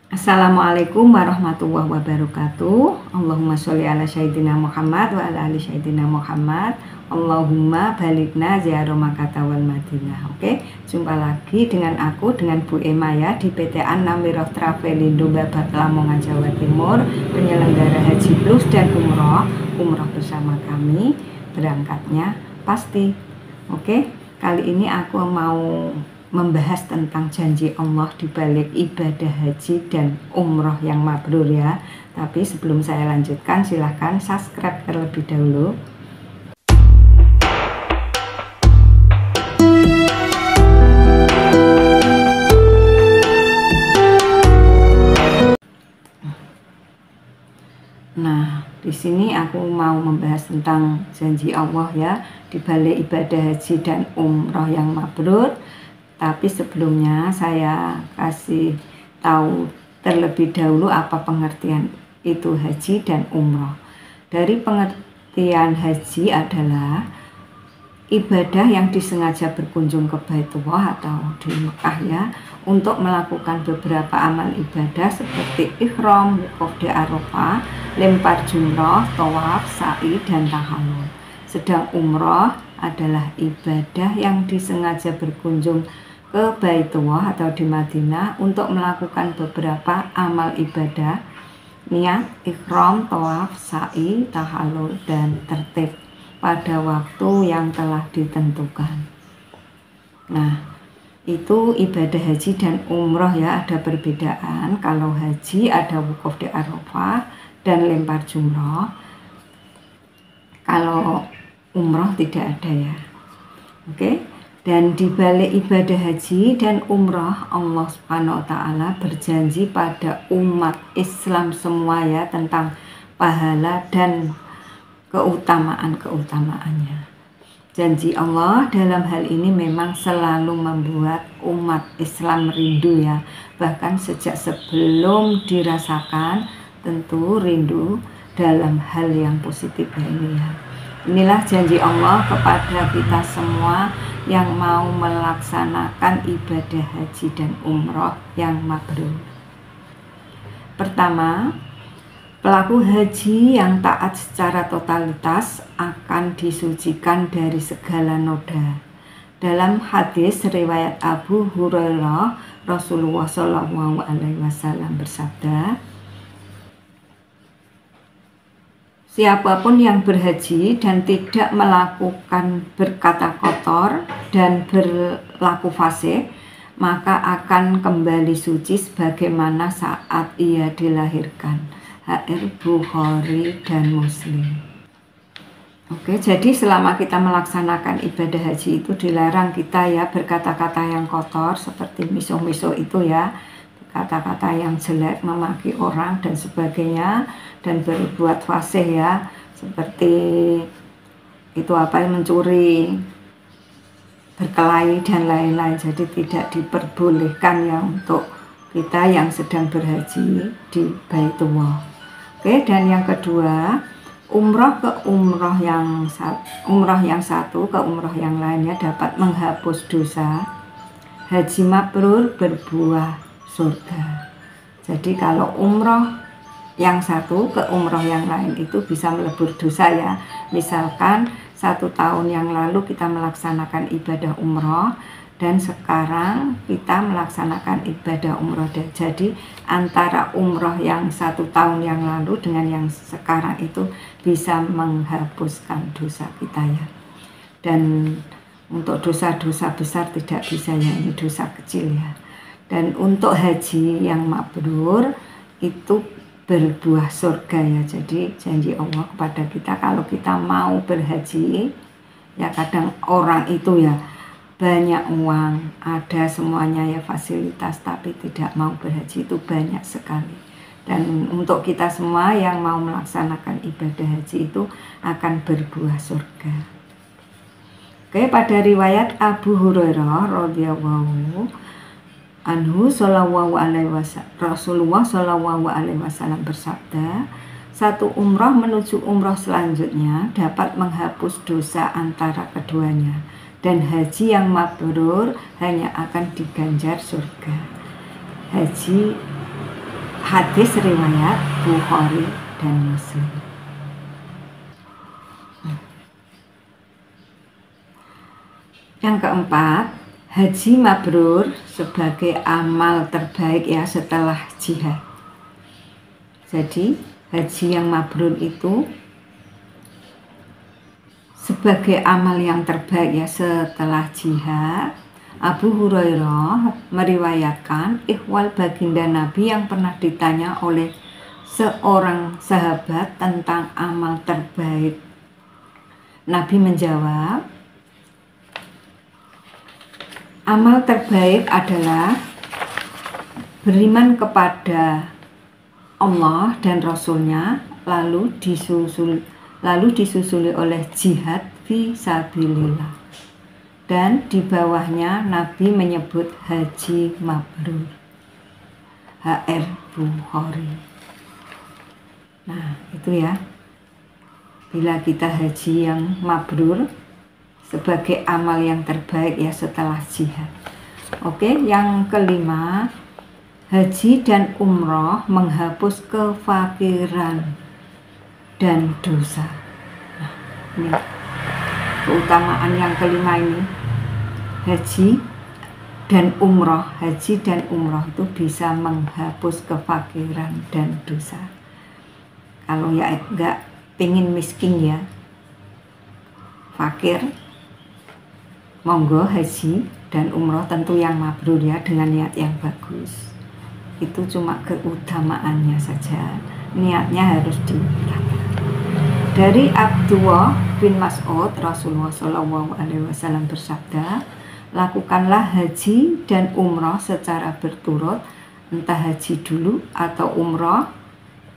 Assalamualaikum warahmatullahi wabarakatuh. Allahumma sholli ala sayyidina Muhammad wa ala ali sayyidina Muhammad. Allahumma balikna ziarah Makkah wal Madinah. Oke, jumpa lagi dengan aku, dengan Bu Ema ya, di PT An-Namiroh Travelindo Babat Lamongan Jawa Timur, penyelenggara Haji Plus dan Umroh bersama kami, berangkatnya pasti. Oke, kali ini aku mau membahas tentang janji Allah di balik ibadah haji dan umroh yang mabrur ya. Tapi sebelum saya lanjutkan, silahkan subscribe terlebih dahulu. Nah, di sini aku mau membahas tentang janji Allah ya di balik ibadah haji dan umroh yang mabrur. Tapi sebelumnya saya kasih tahu terlebih dahulu apa pengertian itu haji dan umroh. Dari pengertian haji adalah ibadah yang disengaja berkunjung ke Baitullah atau di Mekah ya, untuk melakukan beberapa amal ibadah seperti ihram, wukuf di Arafah, lempar jumroh, tawaf, sa'i, dan tahallul. Sedang umroh adalah ibadah yang disengaja berkunjung ke Baitullah atau di Madinah untuk melakukan beberapa amal ibadah, niat, ihram, tawaf, sa'i, tahallul, dan tertib pada waktu yang telah ditentukan. Nah, itu ibadah haji dan umroh ya, ada perbedaan. Kalau haji ada wukuf di Arafah dan lempar jumroh. Kalau umroh tidak ada ya. Oke. Dan di balik ibadah haji dan umroh, Allah Subhanahu wa Ta'ala berjanji pada umat Islam semua ya tentang pahala dan keutamaan-keutamaannya. Janji Allah dalam hal ini memang selalu membuat umat Islam rindu ya. Bahkan sejak sebelum dirasakan tentu rindu dalam hal yang positif ini ya. Inilah janji Allah kepada kita semua yang mau melaksanakan ibadah haji dan umroh yang mabrur. Pertama, pelaku haji yang taat secara totalitas akan disucikan dari segala noda. Dalam hadis riwayat Abu Hurairah, Rasulullah SAW bersabda, siapapun yang berhaji dan tidak melakukan berkata kotor dan berlaku fasik, maka akan kembali suci sebagaimana saat ia dilahirkan. HR Bukhari dan Muslim. Oke, jadi selama kita melaksanakan ibadah haji itu dilarang kita ya berkata-kata yang kotor seperti miso-miso itu ya, kata-kata yang jelek, memaki orang dan sebagainya, dan berbuat fasih ya, seperti itu apa yang mencuri, berkelahi dan lain-lain. Jadi tidak diperbolehkan ya untuk kita yang sedang berhaji di Baitullah. Oke, dan yang kedua, umroh ke umroh yang satu ke umroh yang lainnya dapat menghapus dosa. Haji mabrur berbuah surga. Jadi kalau umroh yang satu ke umroh yang lain itu bisa melebur dosa ya. Misalkan 1 tahun yang lalu kita melaksanakan ibadah umroh dan sekarang kita melaksanakan ibadah umroh. Jadi antara umroh yang 1 tahun yang lalu dengan yang sekarang itu bisa menghapuskan dosa kita ya. Dan untuk dosa-dosa besar tidak bisa ya, ini dosa kecil ya. Dan untuk haji yang mabrur itu berbuah surga ya. Jadi janji Allah kepada kita kalau kita mau berhaji ya, kadang orang itu ya banyak uang, ada semuanya ya fasilitas, tapi tidak mau berhaji itu banyak sekali. Dan untuk kita semua yang mau melaksanakan ibadah haji itu akan berbuah surga. Oke, pada riwayat Abu Hurairah radhiyallahu anhu Rasulullah SAW bersabda, satu umroh menuju umroh selanjutnya dapat menghapus dosa antara keduanya, dan haji yang mabrur hanya akan diganjar surga. Haji hadis riwayat Bukhari dan Muslim. Yang keempat, haji mabrur sebagai amal terbaik ya setelah jihad. Jadi haji yang mabrur itu sebagai amal yang terbaik ya setelah jihad. Abu Hurairah meriwayatkan ihwal baginda Nabi yang pernah ditanya oleh seorang sahabat tentang amal terbaik. Nabi menjawab, amal terbaik adalah beriman kepada Allah dan Rasulnya, lalu disusuli oleh jihad fi sabilillah. Dan di bawahnya Nabi menyebut haji mabrur. HR Bukhari. Nah, itu ya. Bila kita haji yang mabrur sebagai amal yang terbaik ya setelah jihad. Oke, yang kelima, haji dan umroh menghapus kefakiran dan dosa. Nah, ini keutamaan yang kelima ini, haji dan umroh itu bisa menghapus kefakiran dan dosa. Kalau ya enggak pengen miskin ya, fakir, monggo haji dan umroh tentu yang mabrur ya dengan niat yang bagus. Itu cuma keutamaannya saja, niatnya harus ditata. Dari Abdullah bin Mas'ud, Rasulullah SAW bersabda, lakukanlah haji dan umroh secara berturut, entah haji dulu atau umroh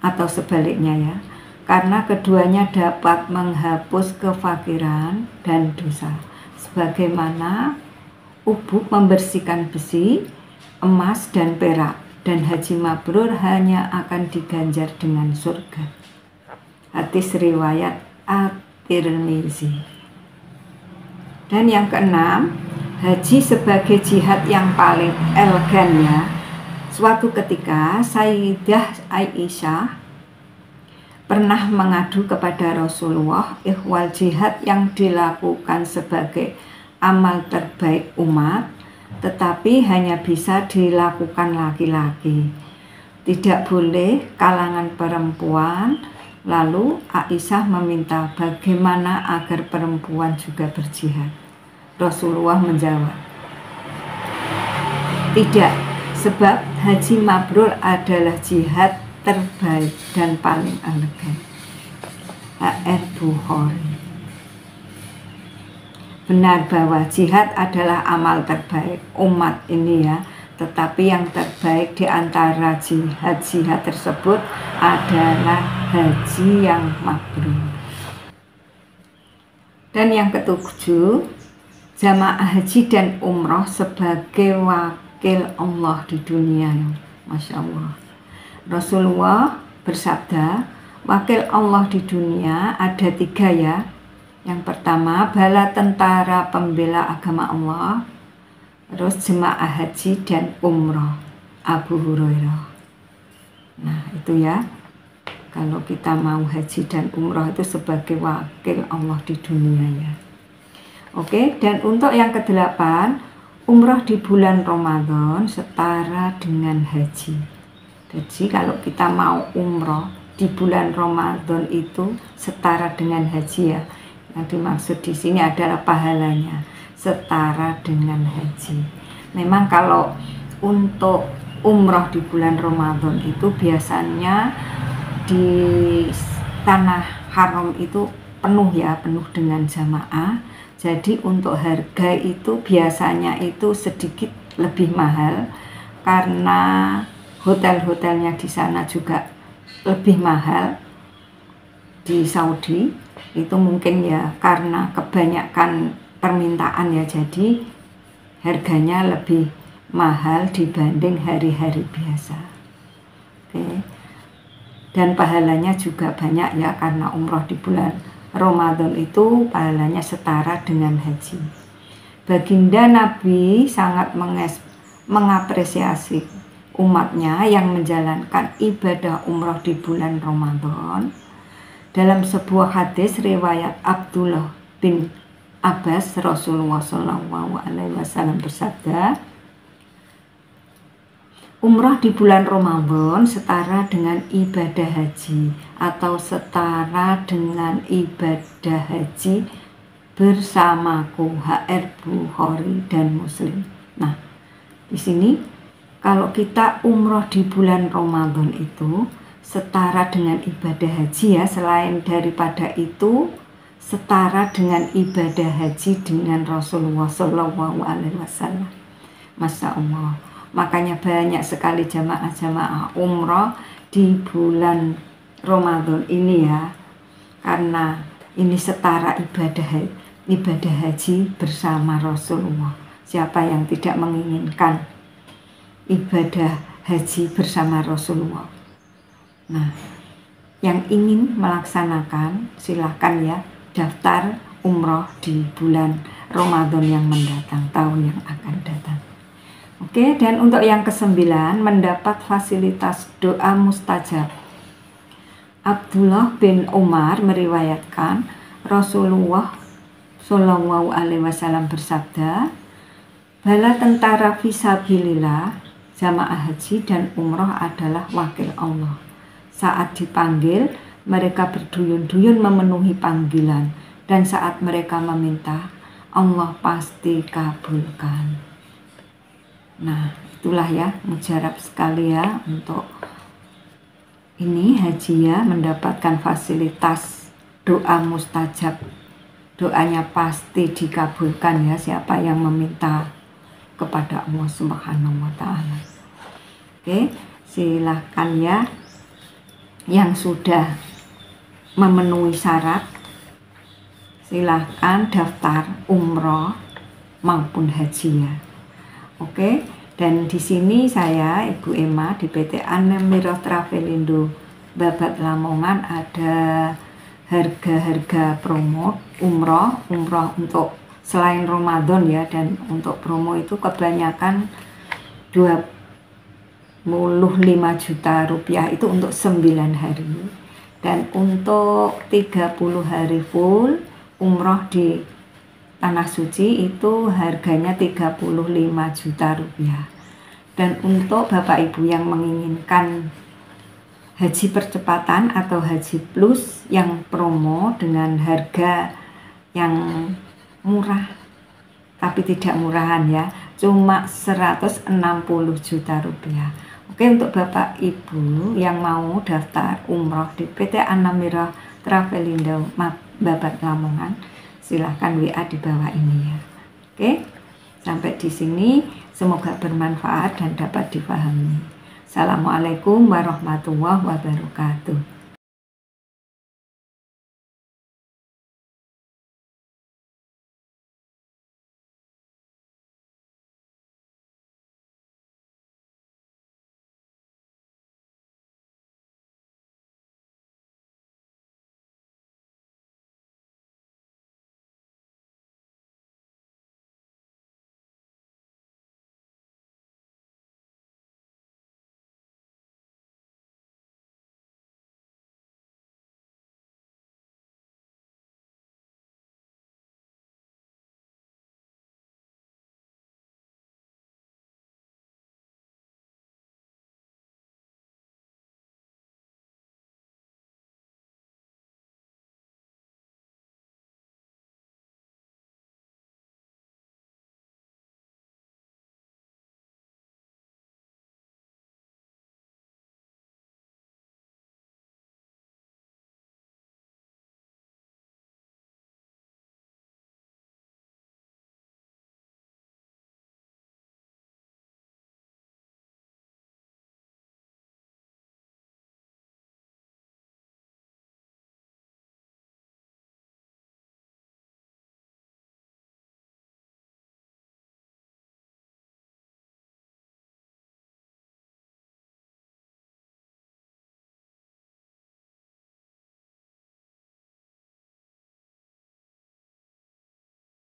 atau sebaliknya ya, karena keduanya dapat menghapus kefakiran dan dosa, sebagaimana ubuk membersihkan besi, emas dan perak, dan haji mabrur hanya akan diganjar dengan surga. Hadis riwayat At-Tirmizi. Dan yang keenam, haji sebagai jihad yang paling elegan ya. Suatu ketika Sayyidah Aisyah pernah mengadu kepada Rasulullah ihwal jihad yang dilakukan sebagai amal terbaik umat, tetapi hanya bisa dilakukan laki-laki, tidak boleh kalangan perempuan. Lalu Aisyah meminta bagaimana agar perempuan juga berjihad. Rasulullah menjawab, tidak, sebab haji mabrur adalah jihad terbaik dan paling elegan. HR Bukhari. Benar bahwa jihad adalah amal terbaik umat ini ya, tetapi yang terbaik di antara jihad-jihad tersebut adalah haji yang mabrur. Dan yang ketujuh, jamaah haji dan umroh sebagai wakil Allah di dunia. Masya Allah. Rasulullah bersabda, wakil Allah di dunia ada 3 ya. Yang pertama, bala tentara pembela agama Allah. Terus jemaah haji dan umroh, Abu Hurairah. Nah itu ya, kalau kita mau haji dan umroh itu sebagai wakil Allah di dunia ya. Oke, dan untuk yang ke-8, umroh di bulan Ramadan setara dengan haji. Jadi kalau kita mau umroh di bulan Ramadan itu setara dengan haji ya. Yang dimaksud di sini adalah pahalanya setara dengan haji. Memang kalau untuk umroh di bulan Ramadan itu biasanya di tanah haram itu penuh ya, penuh dengan jamaah. Jadi untuk harga itu biasanya itu sedikit lebih mahal karena hotel-hotelnya di sana juga lebih mahal. Di Saudi itu mungkin ya karena kebanyakan permintaan ya, jadi harganya lebih mahal dibanding hari-hari biasa. Oke. Dan pahalanya juga banyak ya, karena umroh di bulan Ramadan itu pahalanya setara dengan haji. Baginda Nabi sangat mengapresiasi umatnya yang menjalankan ibadah umroh di bulan Ramadan. Dalam sebuah hadis riwayat Abdullah bin Abbas, Rasulullah SAW bersabda, umroh di bulan Ramadan setara dengan ibadah haji atau setara dengan ibadah haji bersamaku. HR Bukhari dan Muslim. Nah, di sini kalau kita umroh di bulan Ramadan itu setara dengan ibadah haji ya, selain daripada itu setara dengan ibadah haji dengan Rasulullah SAW. Masya Allah. Makanya banyak sekali jamaah-jamaah umroh di bulan Ramadan ini ya, karena ini setara ibadah haji bersama Rasulullah. Siapa yang tidak menginginkan ibadah haji bersama Rasulullah? Nah, yang ingin melaksanakan silahkan ya daftar umroh di bulan Ramadan yang mendatang, tahun yang akan datang. Oke, dan untuk yang ke-9, mendapat fasilitas doa mustajab. Abdullah bin Umar meriwayatkan Rasulullah SAW bersabda, bala tentara fisabilillah, jamaah haji dan umroh adalah wakil Allah. Saat dipanggil, mereka berduyun-duyun memenuhi panggilan, dan saat mereka meminta, Allah pasti kabulkan. Nah, itulah ya, mujarab sekali ya untuk ini haji ya, mendapatkan fasilitas doa mustajab. Doanya pasti dikabulkan ya, siapa yang meminta kepada Allah Subhanahu wa Ta'ala. Oke, silahkan ya yang sudah memenuhi syarat, silahkan daftar umroh maupun haji ya. Oke, dan di sini saya Ibu Emma di PT Anemiroh Travelindo Babat Lamongan ada harga-harga promo umroh untuk selain Ramadan ya, dan untuk promo itu kebanyakan 25 juta rupiah itu untuk 9 hari, dan untuk 30 hari full umroh di Tanah Suci itu harganya 35 juta rupiah. Dan untuk Bapak Ibu yang menginginkan haji percepatan atau haji plus yang promo dengan harga yang murah, tapi tidak murahan ya, cuma 160 juta rupiah. Oke, untuk Bapak Ibu yang mau daftar umroh di PT Anemiroh Travelindo Babat Lamongan, silahkan WA di bawah ini ya. Oke, sampai di sini semoga bermanfaat dan dapat dipahami. Assalamualaikum warahmatullahi wabarakatuh.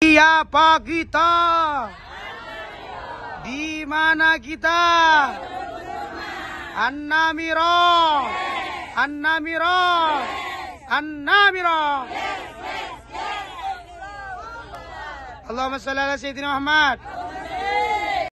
Siapa kita? Di mana kita? An-Namira. An-Namira. An-Namira. Allahumma shalli ala Sayyidina Muhammad.